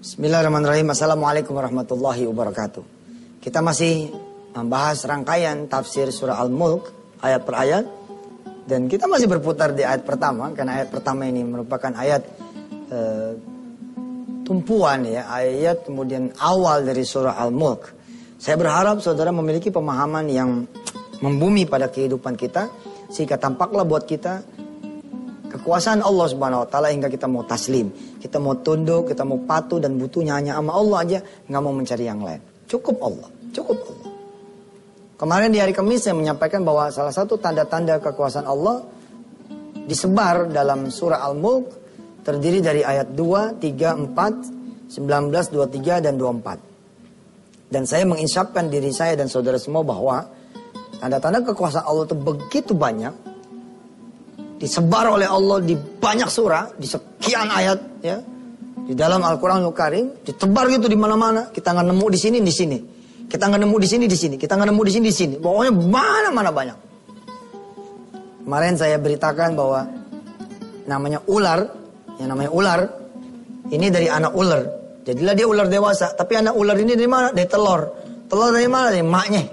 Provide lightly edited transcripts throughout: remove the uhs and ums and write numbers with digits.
Bismillahirrahmanirrahim. Assalamualaikum warahmatullahi wabarakatuh. Kita masih membahas rangkaian tafsir surah Al-Mulk ayat per ayat. Dan kita masih berputar di ayat pertama. Karena ayat pertama ini merupakan ayat tumpuan ya. Ayat kemudian awal dari surah Al-Mulk. Saya berharap saudara memiliki pemahaman yang membumi pada kehidupan kita. Sehingga tampaklah buat kita kekuasaan Allah Subhanahu wa taala hingga kita mau taslim, kita mau tunduk, kita mau patuh dan butuhnya hanya sama Allah aja, nggak mau mencari yang lain. Cukup Allah, cukup Allah. Kemarin di hari Kamis saya menyampaikan bahwa salah satu tanda-tanda kekuasaan Allah disebar dalam surah Al-Mulk terdiri dari ayat 2, 3, 4, 19, 23 dan 24. Dan saya menginsapkan diri saya dan saudara semua bahwa tanda-tanda kekuasaan Allah itu begitu banyak. Disebar oleh Allah di banyak surah, di sekian ayat ya. Di dalam Al-Qur'anul Karim, ditebar gitu di mana-mana. Kita nggak nemu di sini, di sini. Kita nggak nemu di sini, di sini. Kita nggak nemu di sini, di sini. Pokoknya mana-mana banyak. Kemarin saya beritakan bahwa namanya ular, yang namanya ular, ini dari anak ular. Jadilah dia ular dewasa. Tapi anak ular ini dari mana? Dari telur. Telur dari mana? Dari emaknya.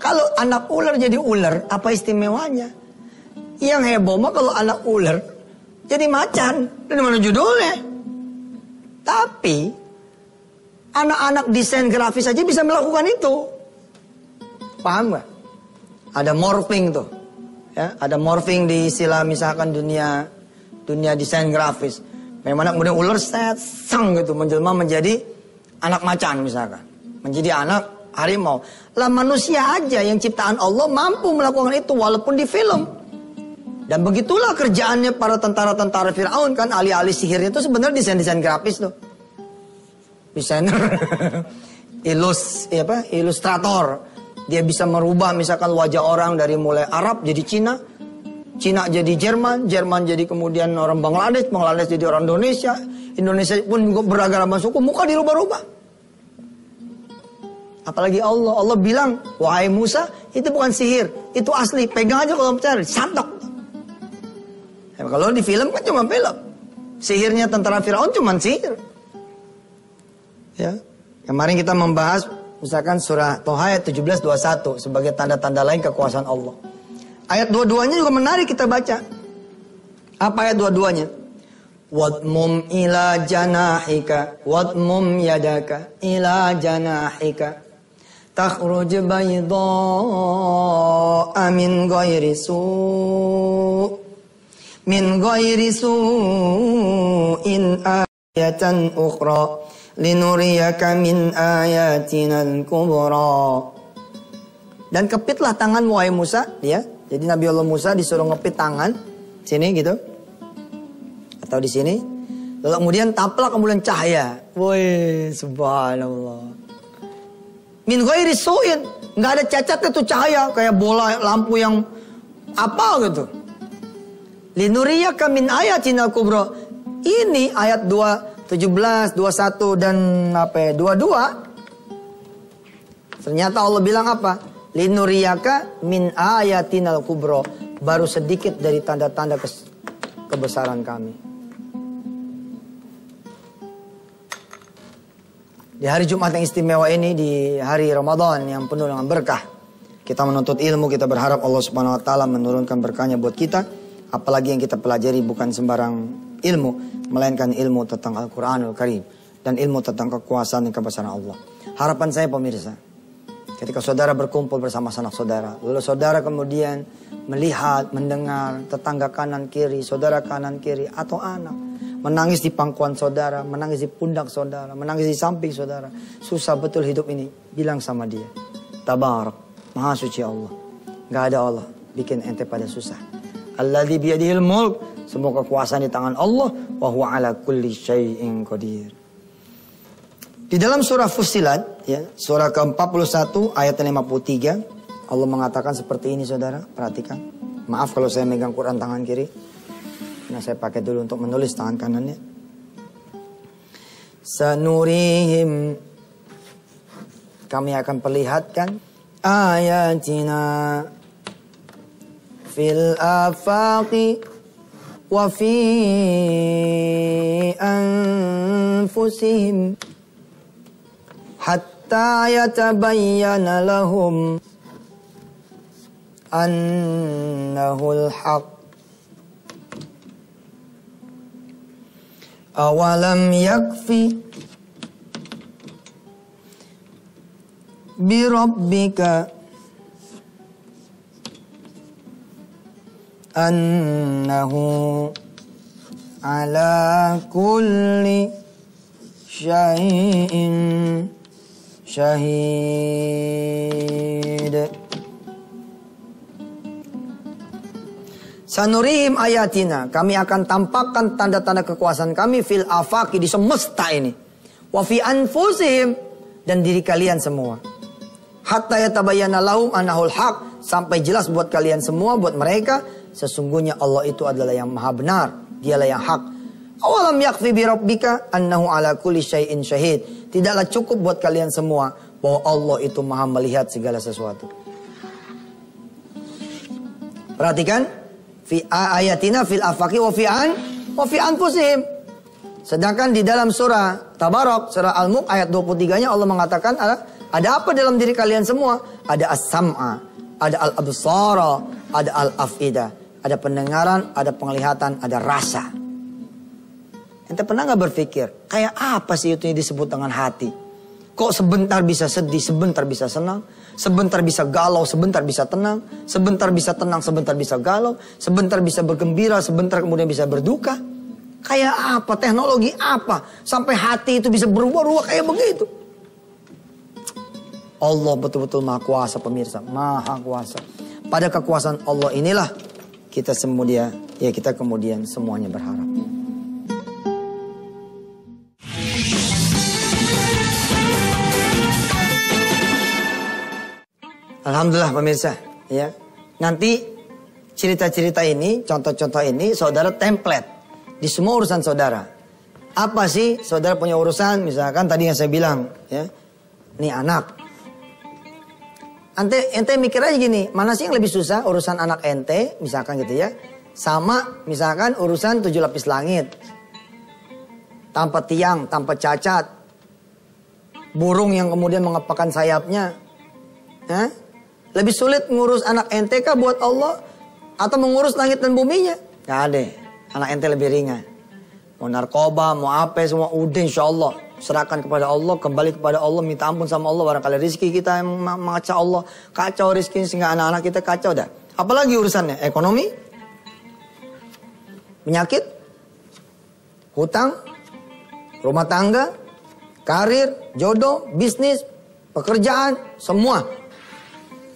Kalau anak ular jadi ular, apa istimewanya? Yang heboh mah kalau anak ular jadi macan. Dari mana judulnya? Tapi anak-anak desain grafis aja bisa melakukan itu. Paham gak? Ada morphing tuh. Ya, ada morphing di istilah misalkan dunia desain grafis. Bagaimana kemudian ular sang gitu menjelma menjadi anak macan misalkan. Menjadi anak harimau. Lah manusia aja yang ciptaan Allah mampu melakukan itu walaupun di film. Dan begitulah kerjaannya para tentara-tentara Fir'aun kan. Alih-alih sihirnya itu sebenarnya desain-desain grafis tuh. Desainer. Ilustrator. Dia bisa merubah misalkan wajah orang dari mulai Arab jadi Cina. Cina jadi Jerman. Jerman jadi kemudian orang Bangladesh. Bangladesh jadi orang Indonesia. Indonesia pun beragam suku. Muka dirubah-rubah. Apalagi Allah. Allah bilang, wahai Musa, itu bukan sihir. Itu asli. Pegang aja kalau percaya. Santok. Ya, kalau di film kan cuma film. Sihirnya tentara Firaun cuma sihir. Ya. Kemarin kita membahas misalkan surah Toha ayat 17-21 sebagai tanda-tanda lain kekuasaan Allah. Ayat dua-duanya juga menarik kita baca. Apa ayat dua-duanya? Wadmum ila janahika wadmum yadaka ila janahika takhruj bayda'a min ghairi su' min ghairi su'in ayatan ukhra linuriyaka min ayatinal kubra. Dan kepitlah tangan wahai Musa ya. Jadi Nabi Allah Musa disuruh ngepit tangan sini gitu. Atau di sini. Lalu kemudian taplak kemudian cahaya. Woi, subhanallah. Min ghairi su'in, enggak ada cacatnya tuh cahaya kayak bola lampu yang apa gitu. Linuriyaka min ayatinal kubra. Ini ayat 2, 17, 21 dan 22. Ternyata Allah bilang apa? Linuriyaka min ayatinal kubra. Baru sedikit dari tanda-tanda kebesaran kami. Di hari Jumat yang istimewa ini, di hari Ramadan yang penuh dengan berkah, kita menuntut ilmu, kita berharap Allah Subhanahu wa taala menurunkan berkahnya buat kita. Apalagi yang kita pelajari bukan sembarang ilmu, melainkan ilmu tentang Al-Quranul Karim dan ilmu tentang kekuasaan dan kebesaran Allah. Harapan saya pemirsa, ketika saudara berkumpul bersama sanak saudara, lalu saudara kemudian melihat, mendengar tetangga kanan kiri, saudara kanan kiri atau anak menangis di pangkuan saudara, menangis di pundak saudara, menangis di samping saudara, susah betul hidup ini, bilang sama dia, Tabarak, Maha Suci Allah, gak ada Allah bikin ente pada susah. Alladzi biyadihil mulk, semua kekuasaan di tangan Allah, wa huwa ala kulli syai'in qadir. Di dalam surah Fussilat ya, surah ke-41 ayat 53, Allah mengatakan seperti ini saudara, perhatikan. Maaf kalau saya megang Quran tangan kiri. Nah, saya pakai dulu untuk menulis tangan kanannya. Sanurihim, kami akan perlihatkan ayatina fil afaqi wa fi anfusihim hatta yatabayyana lahum annahul haq. Awalam yakfi bi rabbika annahu ala kulli syai'in syahid. Sanurihim ayatina, kami akan tampakkan tanda-tanda kekuasaan kami fil afaqi, di semesta ini. Wa fi anfusihim, dan diri kalian semua. Hatta yatabayyana lahum annahul haq, sampai jelas buat kalian semua, buat mereka, sesungguhnya Allah itu adalah yang maha benar, dialah yang hak. Awalam yakfi bi rabbika annahu ala kulli syai'in syahid. Tidaklah cukup buat kalian semua bahwa Allah itu maha melihat segala sesuatu. Perhatikan, fi ayatina fil afaqi wa fi anfusihim. Sedangkan di dalam surah Tabarak, surah Al-Mulk ayat 23-nya Allah mengatakan ada apa dalam diri kalian semua? Ada as-sam'a, ada al-absara, ada al-af'idah, ada pendengaran, ada penglihatan, ada rasa. Ente pernah gak berpikir, kayak apa sih itu yang disebut dengan hati? Kok sebentar bisa sedih, sebentar bisa senang, sebentar bisa galau, sebentar bisa tenang, sebentar bisa tenang, sebentar bisa galau, sebentar bisa bergembira, sebentar kemudian bisa berduka. Kayak apa, teknologi apa, sampai hati itu bisa berubah-ubah kayak begitu. Allah betul-betul maha kuasa pemirsa, maha kuasa. Pada kekuasaan Allah inilah kita kemudian semuanya berharap. Alhamdulillah pemirsa, ya. Nanti cerita-cerita ini, contoh-contoh ini, saudara template di semua urusan saudara. Apa sih saudara punya urusan? Misalkan tadi yang saya bilang, ya, nih anak. Ente mikir aja gini, mana sih yang lebih susah urusan anak ente, misalkan gitu ya, sama misalkan urusan 7 lapis langit, tanpa tiang, tanpa cacat, burung yang kemudian mengepakkan sayapnya, ya? Lebih sulit ngurus anak ente kah buat Allah atau mengurus langit dan buminya? Gak ada. Anak ente lebih ringan. Mau narkoba, mau apa, semua udah insya Allah. Serahkan kepada Allah, kembali kepada Allah, minta ampun sama Allah. Barangkali rezeki kita yang mengacau Allah. Kacau rezeki sehingga anak-anak kita kacau dah. Apalagi urusannya? Ekonomi, penyakit, hutang, rumah tangga, karir, jodoh, bisnis, pekerjaan, semua.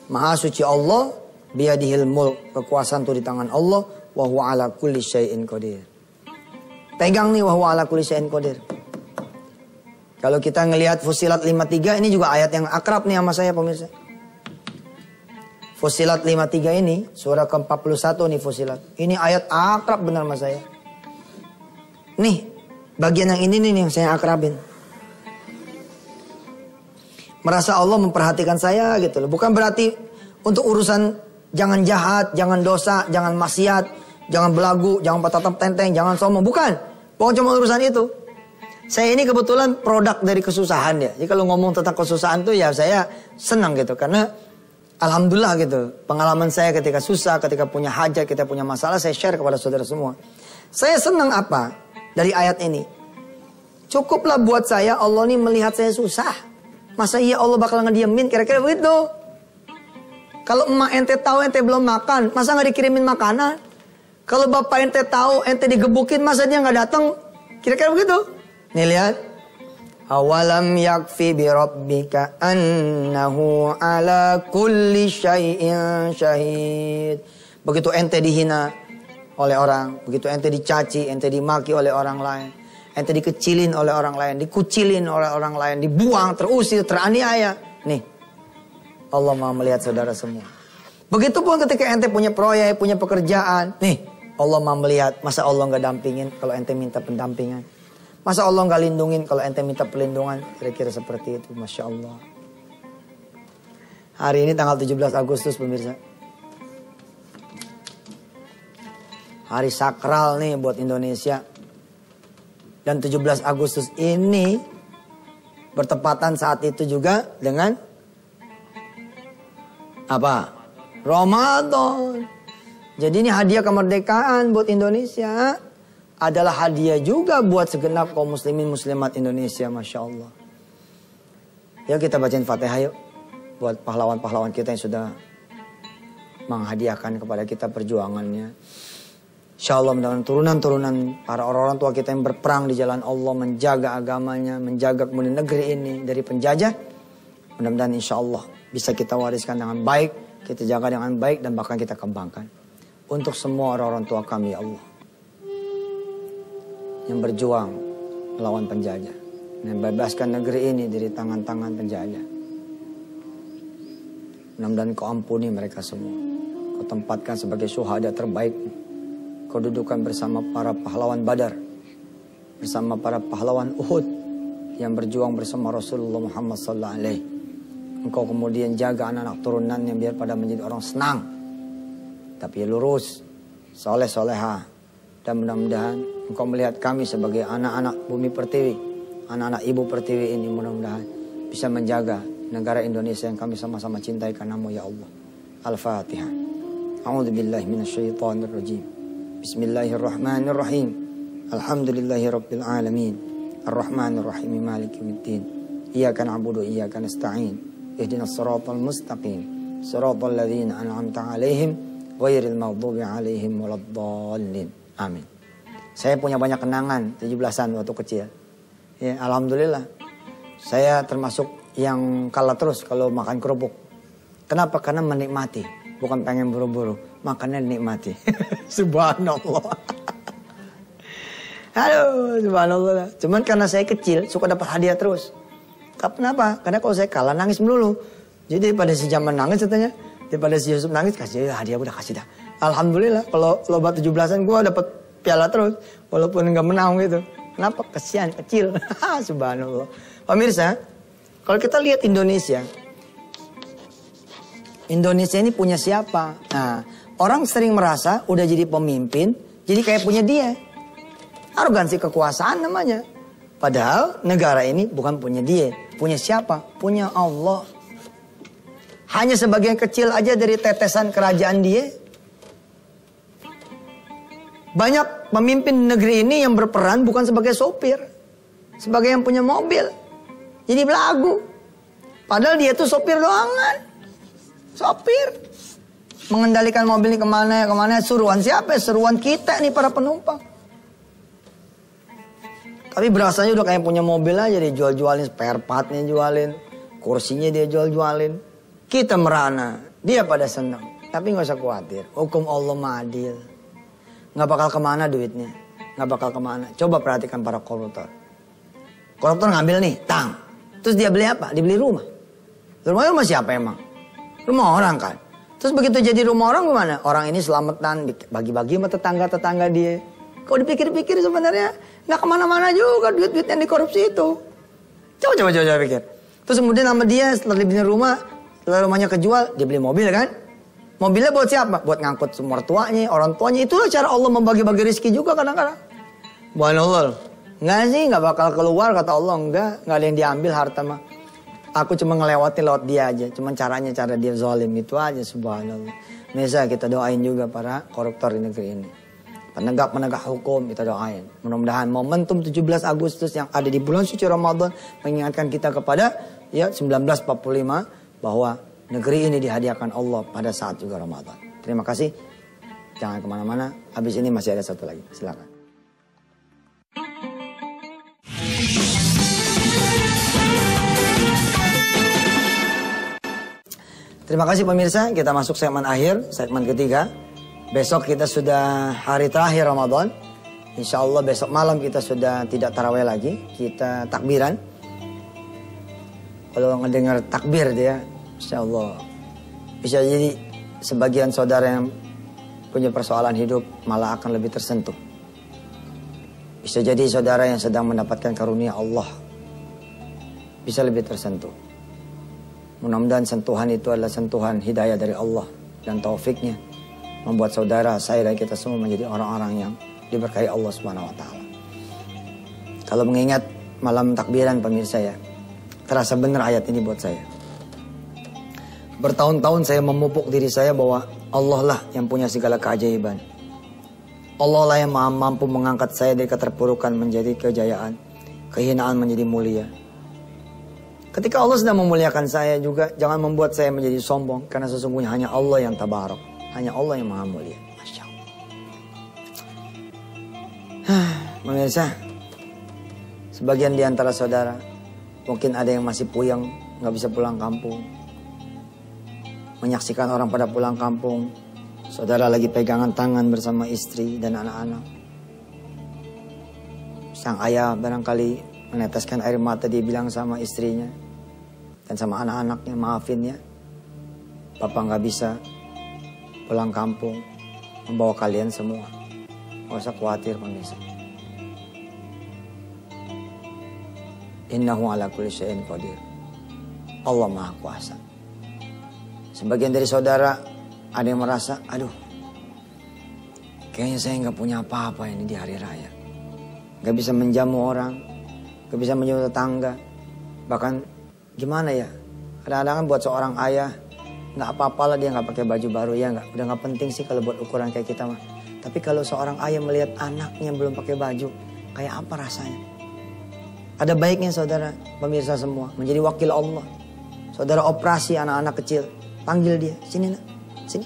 Maha suci Allah, biyadihil mulk, kekuasaan itu di tangan Allah, wa huwa ala kulli syai'in qadir. Pegang nih wa huwa ala kulli syai'in qadir. Kalau kita ngelihat Fussilat 53, ini juga ayat yang akrab nih sama saya pemirsa. Fussilat 53 ini, surah ke-41 nih Fussilat. Ini ayat akrab benar sama saya. Nih, bagian yang ini nih yang saya akrabin. Merasa Allah memperhatikan saya gitu loh. Bukan berarti untuk urusan jangan jahat, jangan dosa, jangan maksiat, jangan belagu, jangan patatap tenteng, jangan sombong. Bukan. Bukan cuma urusan itu. Saya ini kebetulan produk dari kesusahan ya. Jadi kalau ngomong tentang kesusahan tuh ya saya senang gitu. Karena alhamdulillah gitu. Pengalaman saya ketika susah, ketika punya hajat, ketika punya masalah, saya share kepada saudara semua. Saya senang apa dari ayat ini? Cukuplah buat saya Allah ini melihat saya susah. Masa iya Allah bakal ngediemin? Kira-kira begitu. Kalau emak ente tahu ente belum makan, masa nggak dikirimin makanan? Kalau bapak ente tahu ente digebukin, masa dia nggak datang? Kira-kira begitu. Nih lihat. Awalam yakfi bi rabbika annahu ala kulli syai'in syahid. Begitu ente dihina oleh orang, begitu ente dicaci, ente dimaki oleh orang lain, ente dikecilin oleh orang lain, dikucilin oleh orang lain, dibuang, terusir, teraniaya. Nih, Allah mau melihat saudara semua. Begitupun ketika ente punya proyek, punya pekerjaan. Nih, Allah mau melihat. Masa Allah nggak dampingin kalau ente minta pendampingan? Masa Allah nggak lindungin kalau ente minta perlindungan? Kira-kira seperti itu, Masya Allah. Hari ini tanggal 17 Agustus pemirsa. Hari sakral nih buat Indonesia. Dan 17 Agustus ini bertepatan saat itu juga dengan apa? Ramadan. Jadi ini hadiah kemerdekaan buat Indonesia. Adalah hadiah juga buat segenap kaum muslimin muslimat Indonesia. Masya Allah. Ya kita bacain Fatihah yuk. Buat pahlawan-pahlawan kita yang sudah menghadiahkan kepada kita perjuangannya. Insya Allah mudah-mudahan turunan-turunan para orang-orang tua kita yang berperang di jalan Allah. Menjaga agamanya. Menjaga kemudian negeri ini dari penjajah. Mudah-mudahan insya Allah bisa kita wariskan dengan baik. Kita jaga dengan baik dan bahkan kita kembangkan. Untuk semua orang-orang tua kami ya Allah. Yang berjuang melawan penjajah. Membebaskan negeri ini dari tangan-tangan penjajah. Mudah-mudahan kau ampuni mereka semua. Kau tempatkan sebagai syuhada terbaik. Kau dudukan bersama para pahlawan Badar. Bersama para pahlawan Uhud. Yang berjuang bersama Rasulullah Muhammad SAW. Engkau kemudian jaga anak-anak turunannya biar pada menjadi orang senang. Tapi lurus, soleh-soleha. Dan mudah-mudahan engkau melihat kami sebagai anak-anak bumi pertiwi. Anak-anak ibu pertiwi ini mudah-mudahan bisa menjaga negara Indonesia yang kami sama-sama cintai karenamu ya Allah. Al-Fatihah. A'udzubillahi minasyaitonirrajim. Bismillahirrahmanirrahim. Alhamdulillahi rabbil alamin. Ar-Rahmanirrahim maliki yaumiddin. Iyyaka na'budu wa iyyaka nasta'in. Ihdinas siratal mustaqim. Siratal ladzina an'amta 'alaihim ghairil maghdubi 'alaihim waladdallin. Amin. Saya punya banyak kenangan 17-an waktu kecil. Ya, alhamdulillah. Saya termasuk yang kalah terus kalau makan kerupuk. Kenapa? Karena menikmati, bukan pengen buru-buru. Makannya nikmati. Subhanallah. Aduh, subhanallah. Cuman karena saya kecil suka dapat hadiah terus. Kenapa? Karena kalau saya kalah nangis melulu. Jadi pada si zaman nangis katanya, daripada si Yusuf nangis kasih hadiah udah kasih dah. Alhamdulillah kalau lomba 17-an gue dapet piala terus walaupun nggak menang gitu. Kenapa? Kesian kecil. Subhanallah. Pemirsa, kalau kita lihat Indonesia ini punya siapa? Nah, orang sering merasa udah jadi pemimpin, jadi kayak punya dia. Arogansi kekuasaan namanya. Padahal negara ini bukan punya dia. Punya siapa? Punya Allah. Hanya sebagian kecil aja dari tetesan kerajaan dia. Banyak pemimpin negeri ini yang berperan bukan sebagai sopir. Sebagai yang punya mobil. Jadi belagu. Padahal dia tuh sopir doangan. Sopir. Mengendalikan mobil ini kemana. Suruhan siapa? Suruhan kita nih para penumpang. Tapi berasanya udah kayak punya mobil aja. Dia jual-jualin spare partnya jualin. Kursinya dia jual-jualin. Kita merana. Dia pada senang. Tapi gak usah khawatir. Hukum Allah adil. Gak bakal kemana duitnya. Gak bakal kemana. Coba perhatikan para koruptor. Koruptor ngambil nih. Tang. Terus dia beli apa? Dibeli rumah. Rumah siapa emang? Rumah orang kan. Terus begitu jadi rumah orang gimana? Orang ini selamatan. Bagi-bagi sama tetangga-tetangga dia. Kalau dipikir-pikir sebenarnya. Gak kemana-mana juga duit-duit yang dikorupsi itu. Coba pikir. Terus kemudian sama dia setelah dibeli rumah. Setelah rumahnya kejual. Dia beli mobil kan. Mobilnya buat siapa? Buat ngangkut semua tuanya, orang tuanya. Itulah cara Allah membagi-bagi rezeki juga kadang-kadang. Subhanallah. Enggak sih, enggak bakal keluar kata Allah. Enggak ada yang diambil harta mah. Aku cuma ngelewatin lewat dia aja. Cuma cara dia zalim itu aja. Subhanallah. Misal kita doain juga para koruptor di negeri ini. Penegak-penegak hukum kita doain. Mudah-mudahan momentum 17 Agustus yang ada di bulan suci Ramadan mengingatkan kita kepada ya 1945 bahwa negeri ini dihadiahkan Allah pada saat juga Ramadan. Terima kasih. Jangan kemana-mana. Habis ini masih ada satu lagi. Silakan. Terima kasih pemirsa. Kita masuk segmen akhir. Segmen ketiga. Besok kita sudah hari terakhir Ramadan. Insya Allah besok malam kita sudah tidak tarawih lagi. Kita takbiran. Kalau ngedengar takbir dia. Insya Allah bisa jadi sebagian saudara yang punya persoalan hidup malah akan lebih tersentuh. Bisa jadi saudara yang sedang mendapatkan karunia Allah bisa lebih tersentuh. Mudah-mudahan sentuhan itu adalah sentuhan hidayah dari Allah dan taufiknya membuat saudara, saya dan kita semua menjadi orang-orang yang diberkahi Allah Subhanahu wa taala. Kalau mengingat malam takbiran pemirsa ya, terasa benar ayat ini buat saya. Bertahun-tahun saya memupuk diri saya bahwa Allah lah yang punya segala keajaiban. Allah lah yang mampu mengangkat saya dari keterpurukan menjadi kejayaan, kehinaan menjadi mulia. Ketika Allah sedang memuliakan saya juga, jangan membuat saya menjadi sombong. Karena sesungguhnya hanya Allah yang tabarok. Hanya Allah yang maha mulia. Masya Allah. Pemirsa, sebagian di antara saudara, mungkin ada yang masih puyeng, gak bisa pulang kampung. Menyaksikan orang pada pulang kampung. Saudara lagi pegangan tangan bersama istri dan anak-anak. Sang ayah barangkali meneteskan air mata, dia bilang sama istrinya dan sama anak-anaknya, maafin ya, Papa nggak bisa pulang kampung membawa kalian semua. Gak usah khawatir pemirsa. Innahu ala kulli syai'in qadir. Allah maha kuasa. Sebagian dari saudara ada yang merasa, aduh, kayaknya saya nggak punya apa-apa ini di hari raya. Nggak bisa menjamu orang, nggak bisa menjamu tetangga. Bahkan gimana ya? Kadang-kadang buat seorang ayah nggak apa-apalah dia nggak pakai baju baru, ya nggak, udah nggak penting sih kalau buat ukuran kayak kita mah. Tapi kalau seorang ayah melihat anaknya belum pakai baju, kayak apa rasanya? Ada baiknya saudara, pemirsa semua, menjadi wakil Allah. Saudara operasi anak-anak kecil, panggil dia, sini nak, sini,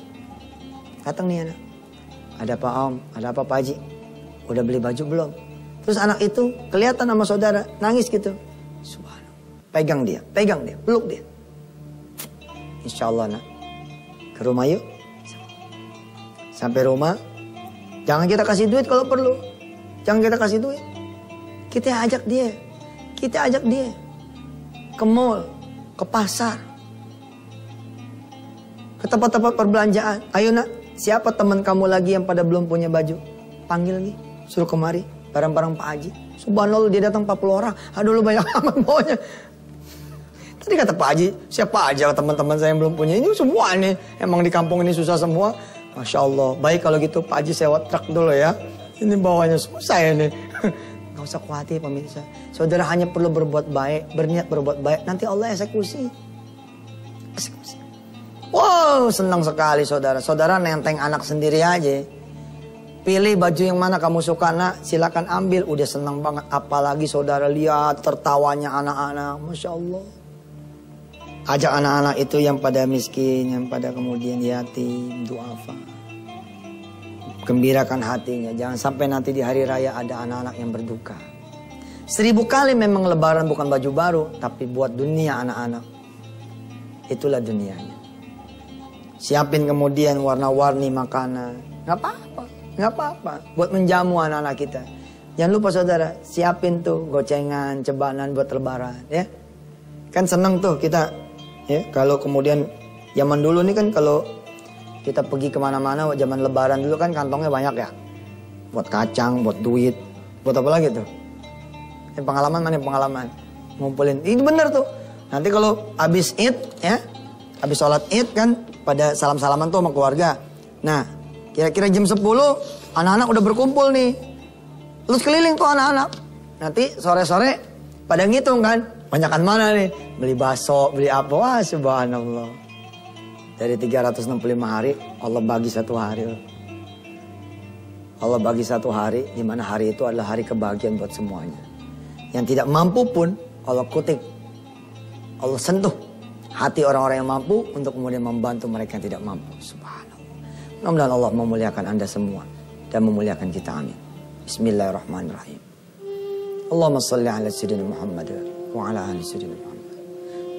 datang nih anak. Ada apa Om? Ada apa Pak Haji? Udah beli baju belum? Terus anak itu kelihatan sama saudara, nangis gitu. Subhanallah. Pegang dia, peluk dia. Insya Allah nak, ke rumah yuk. Sampai rumah, jangan kita kasih duit kalau perlu. Jangan kita kasih duit. Kita ajak dia ke mall, ke pasar, ke tempat-tempat perbelanjaan. Ayo nak, siapa teman kamu lagi yang pada belum punya baju? Panggil nih, suruh kemari, barang-barang Pak Haji. Subhanallah, dia datang 40 orang. Aduh lu banyak amat bawanya. Tadi kata Pak Haji, siapa aja teman-teman saya yang belum punya. Ini semua nih, emang di kampung ini susah semua. Masya Allah, baik kalau gitu Pak Haji sewa truk dulu ya. Ini bawanya semua saya nih. Gak usah khawatir pemirsa. Saudara hanya perlu berbuat baik, berniat berbuat baik. Nanti Allah eksekusi. Wow, senang sekali saudara. Saudara nenteng anak sendiri aja. Pilih baju yang mana kamu suka nak, silakan ambil. Udah senang banget. Apalagi saudara lihat tertawanya anak-anak. Masya Allah. Ajak anak-anak itu yang pada miskin, yang pada kemudian yatim, duafa. Gembirakan hatinya. Jangan sampai nanti di hari raya ada anak-anak yang berduka. 1000 kali memang lebaran bukan baju baru, tapi buat dunia anak-anak. Itulah dunianya. Siapin kemudian warna-warni makanan. Nggak apa-apa. Buat menjamu anak-anak kita. Jangan lupa saudara, siapin tuh gocengan, cebanan buat lebaran. Ya, kan seneng tuh kita. Ya, kalau kemudian zaman dulu nih kan kalau kita pergi kemana-mana zaman lebaran dulu kan kantongnya banyak ya. Buat kacang, buat duit, buat apa lagi tuh? Pengalaman mana pengalaman? Ngumpulin, itu bener tuh. Nanti kalau habis Id ya, habis sholat Id kan pada salam-salaman tuh sama keluarga. Nah, kira-kira jam 10 anak-anak udah berkumpul nih. Terus keliling tuh anak-anak. Nanti sore-sore pada ngitung kan. Banyakan mana nih? Beli bakso, beli apa? Wah subhanallah. Dari 365 hari, Allah bagi 1 hari. Allah bagi 1 hari, di mana hari itu adalah hari kebahagiaan buat semuanya. Yang tidak mampu pun, Allah kutip. Allah sentuh hati orang-orang yang mampu untuk kemudian membantu mereka yang tidak mampu. Subhanallah. Mudah-mudahan Allah memuliakan Anda semua dan memuliakan kita. Amin. Bismillahirrahmanirrahim. Allahumma salli ala sayyidina Muhammad wa ala ali sayyidina Muhammad.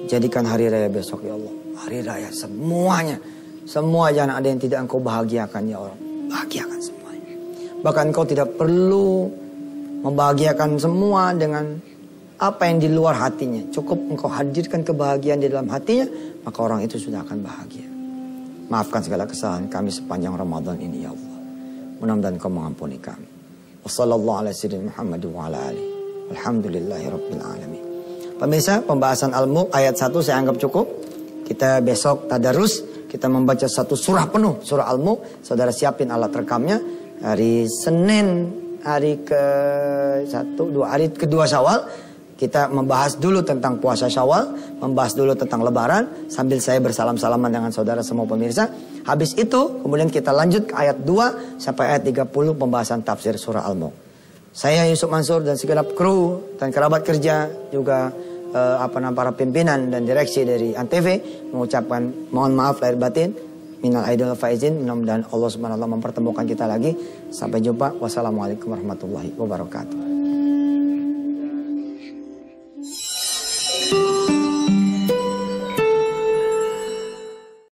Jadikan hari raya besok ya Allah, hari raya semuanya. Semua jangan ada yang tidak Engkau bahagiakan ya Allah. Bahagiakan semuanya. Bahkan Engkau tidak perlu membahagiakan semua dengan apa yang di luar hatinya. Cukup Engkau hadirkan kebahagiaan di dalam hatinya, maka orang itu sudah akan bahagia. Maafkan segala kesalahan kami sepanjang Ramadan ini ya Allah. Mudah-mudahan Engkau mengampuni kami. Wassallallahu ala sayyidina Muhammad wa ala alihi. Alhamdulillahi rabbil alamin. Pemirsa, pembahasan Al-Mulk ayat 1 saya anggap cukup. Kita besok tadarus, kita membaca 1 surah penuh, surah Al-Mulk. Saudara siapin alat rekamnya. Hari Senin hari hari kedua Syawal. Kita membahas dulu tentang puasa Syawal, membahas dulu tentang Lebaran, sambil saya bersalam-salaman dengan saudara semua pemirsa. Habis itu, kemudian kita lanjut ke ayat 2 sampai ayat 30 pembahasan tafsir surah Al-Mulk. Saya Yusuf Mansur dan segenap kru dan kerabat kerja, juga para pimpinan dan direksi dari Antv mengucapkan mohon maaf lahir batin, minal aidin wal faizin. Mudah-mudahan Allah Subhanahu wa taala mempertemukan kita lagi. Sampai jumpa. Wassalamualaikum warahmatullahi wabarakatuh.